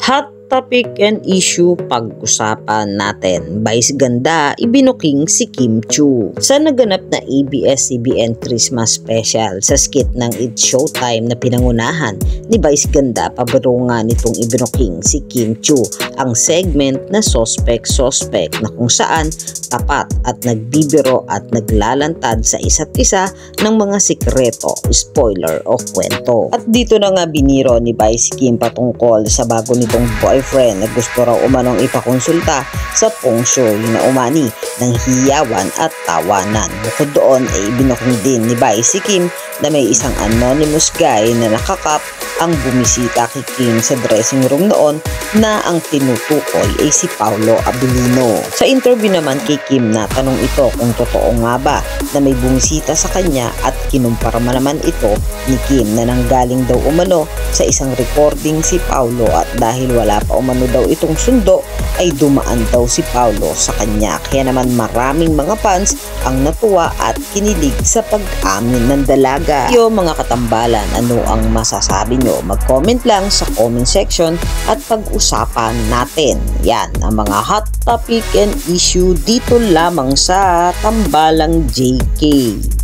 Hot topic and issue pag-usapan natin. Vice ganda, ibinuking si Kim Chiu. Sa naganap na ABS-CBN Christmas Special sa skit ng It's Showtime na pinangunahan ni Vice ganda, pabiro nga nitong ibinuking si Kim Chiu ang segment na Suspect na kung saan tapat at nagbibiro at naglalantad sa isa't isa ng mga sikreto, spoiler o kwento. At dito na nga biniro ni Vice Kim patungkol sa bago nitong boyfriend na gusto raw umanong ipakonsulta sa feng shui na umani ng hiyawan at tawanan. Bukod doon ay ibinuking din ni Vice si Kim na may isang anonymous guy na nakakap ang bumisita kay Kim sa dressing room noon na ang tinutukoy ay si Paolo Abilino. Sa interview naman kay Kim na tanong ito kung totoo nga ba na may bumisita sa kanya at kinumpara naman ito ni Kim na nanggaling daw umano sa isang recording si Paolo at dahil wala pa umano daw itong sundo ay dumaan daw si Paolo sa kanya. Kaya naman maraming mga fans ang natuwa at kinilig sa pag-amin ng dalaga. Yo mga katambalan, ano ang masasabi nyo? Mag-comment lang sa comment section at pag-usapan natin. Yan ang mga hot topic and issue dito lamang sa Tambalang JK.